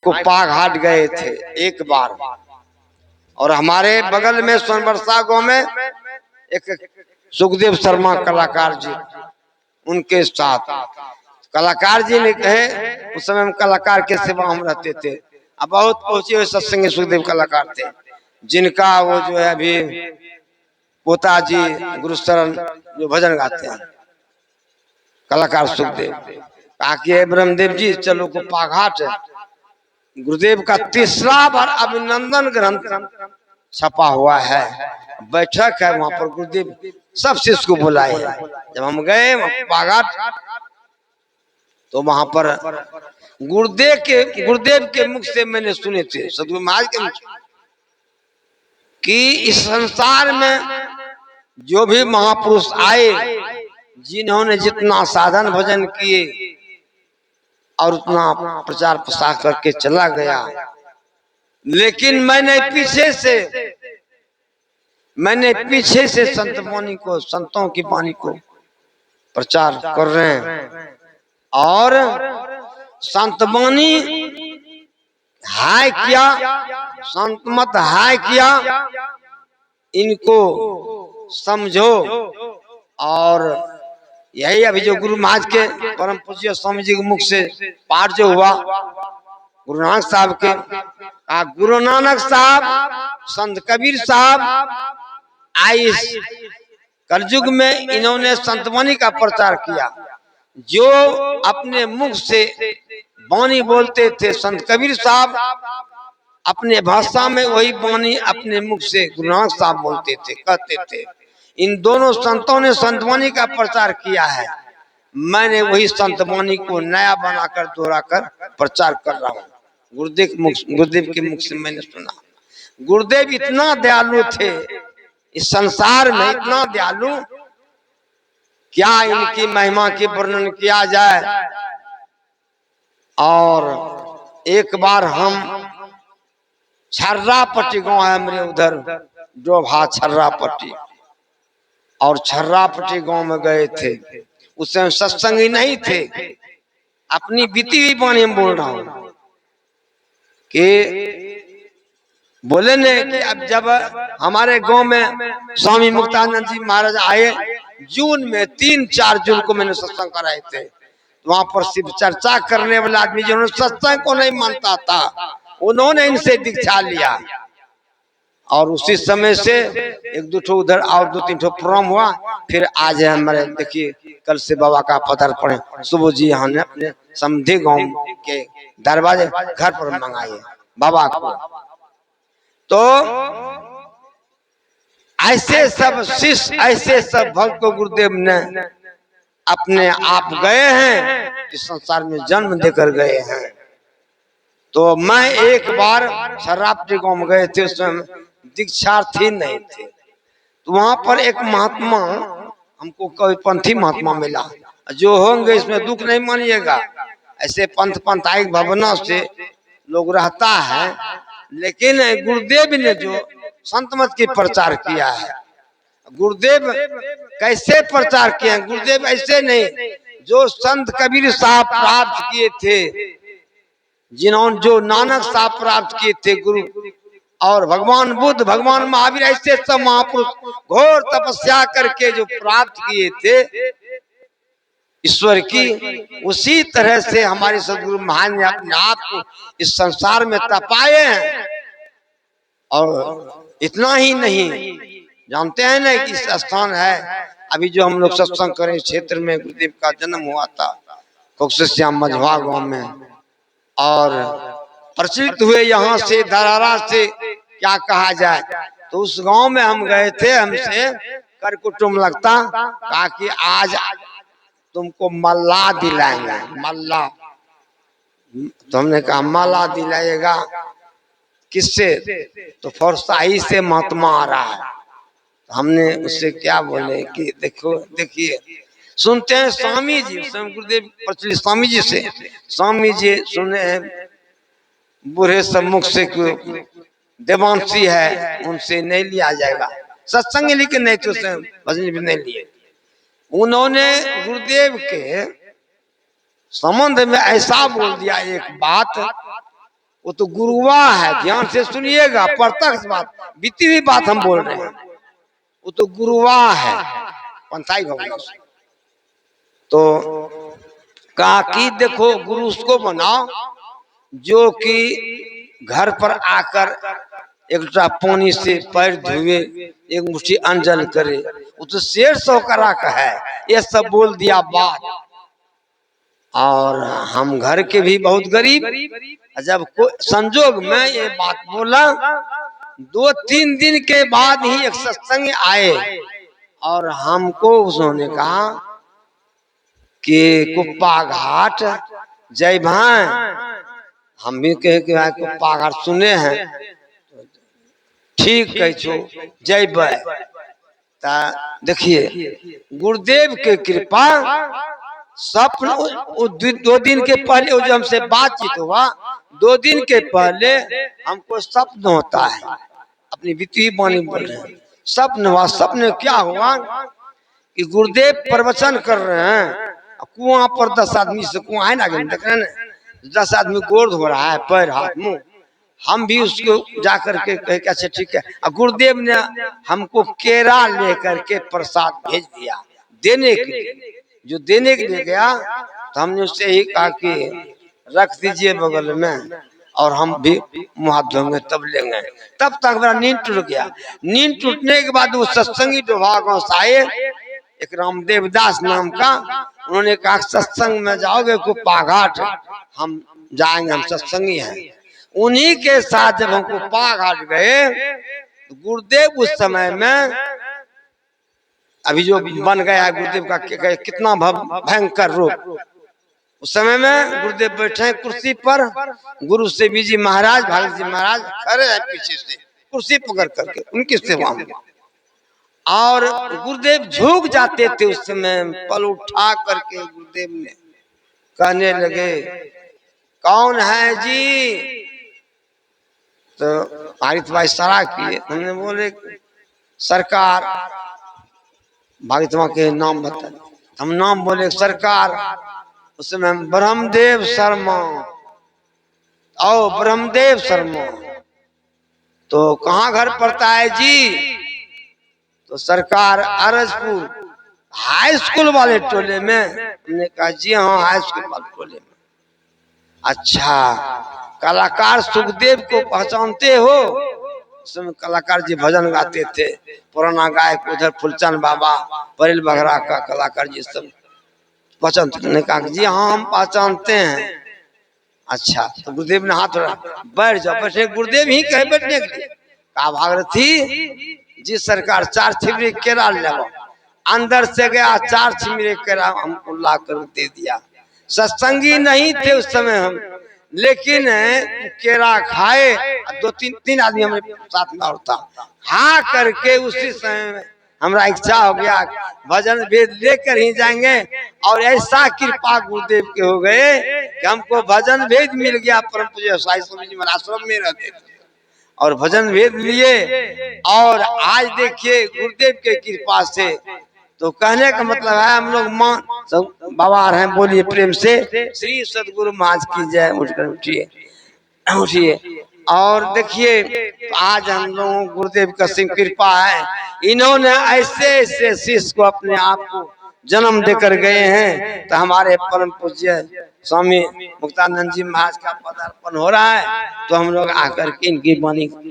कुप्पा घाट गए थे एक बार, और हमारे बगल में सोनबरसा गांव में एक सुखदेव शर्मा कलाकार जी, उनके साथ कलाकार जी ने कहे, उस समय हम कलाकार के सेवा हम रहते थे। अब बहुत पहुंचे हुए सत्संगी सुखदेव कलाकार थे, जिनका वो जो है अभी पोता जी गुरुशरण जो भजन गाते हैं, कलाकार सुखदेव, कहा ब्रह्मदेव जी चलो कुप्पा घाट, गुरुदेव का तीसरा बार अभिनंदन ग्रंथ छपा हुआ है, बैठक है वहां पर, गुरुदेव सब शिष्य को बुलाए। जब हम गए कुप्पा घाट तो वहां पर गुरुदेव के मुख से मैंने सुने थे, सदगुरु महाराज के मुख कि इस संसार में जो भी महापुरुष आए, जिन्होंने जितना साधन भजन किए और उतना प्रचार प्रसार करके चला गया, लेकिन मैंने पीछे से संत वाणी को, संतों की वाणी को प्रचार कर रहे हैं, और संत वाणी है क्या, संत मत है क्या, इनको समझो। और यही अभी जो गुरु महाराज के परम पूज्य स्वामी जी के मुख से पाठ जो हुआ, गुरु नानक साहब के, गुरु नानक साहब, संत कबीर साहब आई कलयुग में, इन्होंने संतवाणी का प्रचार किया। जो अपने मुख से वाणी बोलते थे संत कबीर साहब, अपने भाषा में वही वाणी अपने मुख से गुरु नानक साहब बोलते थे, कहते थे। इन दोनों संतों ने संतवाणी का प्रचार किया है, मैंने वही संतवाणी को नया बनाकर दोहराकर प्रचार कर रहा हूँ। गुरुदेव के मुख से मैंने सुना। गुरुदेव इतना दयालु थे, इस संसार में इतना दयालु, क्या इनकी महिमा की वर्णन किया जाए। और एक बार हम छर्रापट्टी गांव है मेरे उधर, डोभा छर्रापट्टी, और छर्रापट्टी गांव में गए थे। उस समय सत्संगी नहीं थे, अपनी बीती हुई वाणी में बोल रहा हूं कि बोले ने कि अब जब हमारे गांव में स्वामी मुक्तानंद जी महाराज आए, जून में 3-4 जून को मैंने सत्संग कराए थे, वहां पर शिव चर्चा करने वाला आदमी जिन्होंने सत्संग को नहीं मानता था, उन्होंने इनसे दीक्षा लिया। और उसी समय से 1-2 ठो उधर और 2-3 ठो प्रोग्राम हुआ। फिर आज है हमारे, देखिए कल से बाबा का पदार्पण है। सुबह जी यहाँ ने अपने समधी गांव के दरवाजे घर पर मंगाए बाबा को। तो ऐसे सब शिष्य, ऐसे सब भक्त को गुरुदेव ने अपने आप गए हैं, इस संसार में जन्म देकर गए हैं। तो मैं एक बार छर्रापट्टी गांव में गए थे, उसमें दीक्षार्थी नहीं थे, तो वहां पर एक महात्मा, हमको कोई पंथी महात्मा मिला, जो होंगे इसमें दुख नहीं मानिएगा, ऐसे पंथायिक भावना से लोग रहता है, लेकिन गुरुदेव ने जो संत मत की प्रचार किया है, गुरुदेव कैसे प्रचार किए हैं, गुरुदेव ऐसे नहीं, जो संत कबीर साहब प्राप्त किए थे, जिन्होंने जो नानक साहब प्राप्त किए थे गुरु, और भगवान बुद्ध, भगवान महावीर, ऐसे सब महापुरुष घोर तपस्या करके जो प्राप्त किए थे ईश्वर की, उसी तरह से हमारे सदगुरु महाराज ने अपने आप को इस संसार में तपाए हैं। और इतना ही नहीं, जानते हैं ना कि इस स्थान है, अभी जो हम लोग सत्संग करें क्षेत्र में गुरुदेव का जन्म हुआ था, कोकश्याम मझवा गांव में, और प्रचलित हुए यहाँ से धरारा से क्या कहा जाए, तो उस गांव में हम गए थे, हमसे कर कुटुम लगता, कहा कि आज तुमको मल्ला दिलाएंगे, मल्ला। तो हमने कहा मल्ला दिलाएगा किससे, तो फरसाई से महात्मा आ रहा है। हमने उससे क्या बोले कि देखो, देखिए सुनते हैं स्वामी जी, स्वयं गुरुदेव प्रचलित स्वामी जी से, स्वामी जी सुने हैं बूढ़े सम्मुख से देवांशी है, उनसे नहीं लिया जाएगा सत्संग, लेकिन नहीं तो भजन भी नहीं लिए। उन्होंने गुरुदेव के संबंध में ऐसा बोल दिया एक बात, वो तो गुरुआ है, ध्यान से सुनिएगा, प्रत्यक्ष बात, बीती हुई बात हम बोल रहे हैं। वो तो गुरुआ है, पंथाई भगवान। तो कहा कि देखो गुरु उसको बनाओ जो कि घर पर आकर एक लोटा पानी से पैर धुए, एक मुट्ठी अन्न जल करे। वो तो शेर सौकरा का है, ये सब बोल दिया बात। और हम घर के भी बहुत गरीब, जब संजोग में ये बात बोला, 2-3 दिन के बाद ही एक सत्संग आए और हमको उन्होंने कहा कि कुप्पा घाट जय भाई। हम भी कहे कि भाई कुप्पा घाट सुने हैं, ठीक कह छो जय भाई। देखिए गुरुदेव के कृपा, स्वप्न 2 दिन के पहले जो हमसे बातचीत हुआ, 2 दिन के पहले हमको स्वप्न होता है, अपनी बीती वाणी बोल रहे हैं, स्वप्न हुआ। स्वप्न क्या हुआ कि गुरुदेव प्रवचन कर रहे हैं, कुआं पर 10 आदमी से, कुआं है ना देख रहे हैं, 10 आदमी गोड़ धो रहा है, पैर हाथ मुंह। हम भी उसको जाकर के कहे कि अच्छा ठीक है। और गुरुदेव ने हमको केरा लेकर के प्रसाद भेज दिया देने के लिए। जो देने के लिए गया तो हमने उससे ही कहा कि रख दीजिए बगल में, और हम भी मुँह हाथ धोंगे तब लेंगे। तब तक मेरा नींद टूट गया। नींद टूटने के बाद वो सत्संगी डोभा गांव से आए, एक रामदेव दास नाम का, उन्होंने कहा सत्संग में जाओगे कुप्पा घाट? हम जाएंगे, हम सत्संगी हैं। उन्हीं के साथ जब हम कुप्पा घाट गए तो गुरुदेव उस समय में, अभी जो बन गया गुरुदेव का कितना भयंकर रूप, उस समय में गुरुदेव बैठे कुर्सी पर, गुरु से बीजी महाराज, भागवत जी महाराज खड़े हैं पीछे से कुर्सी पकड़ करके उनकी सेवा में। और गुरुदेव झुक जाते थे उस समय, पल उठा करके गुरुदेव ने कहने लगे कौन है जी? तो भागवत भाई इशारा किए, हमने बोले सरकार। भागवत के नाम बता, हम नाम बोले सरकार। उस समय ब्रह्मदेव शर्मा, आओ ब्रह्मदेव शर्मा। तो कहाँ घर पड़ता है जी? तो सरकार अरजपुर हाई स्कूल वाले टोले में। हमने कहा जी हाँ, हाई स्कूल वाले टोले में। अच्छा, कलाकार सुखदेव को पहचानते हो? उसमें कलाकार जी भजन गाते थे, पुराना गायक, उधर फुलचंद बाबा, परेल बघरा का कलाकार जी सब पहचानते। ने कहा जी हाँ हम पहचानते हैं। अच्छा, तो गुरुदेव ने हाथ उठाया, बैठ जाओ। बैठे, गुरुदेव ही कहे बैठने के लिए। कहा भागरथी जी सरकार 4 छिमरी केरा ले लो। अंदर से गया, 4 छिमरी केरा हमको ला कर दे दिया। सत्संगी नहीं थे उस समय हम, लेकिन केरा खाए। 2-3 आदमी हमारे साथ में और था, खा करके उसी समय में हमारा इच्छा हो गया भजन वेद लेकर ही जाएंगे। और ऐसा कृपा गुरुदेव के हो गए कि हमको भजन वेद मिल गया। परम पूज्य साई स्वामी जी महाराज आश्रम में रहते थे और भजन वेद लिए। और आज देखिए गुरुदेव के कृपा से, तो कहने का मतलब है हम लोग मां सब बाबा हैं, बोलिए प्रेम से श्री सदगुरु महाराज की जय। उठकर उठिए उठिए। और देखिए आज हम लोगों गुरुदेव का सिंह कृपा है, इन्होंने ऐसे ऐसे शिष्य को अपने आप को जन्म देकर गए हैं। तो हमारे परम पूज्य स्वामी मुक्तानंद जी महाराज का पदार्पण हो रहा है, तो हम लोग आकर के इनकी वाणी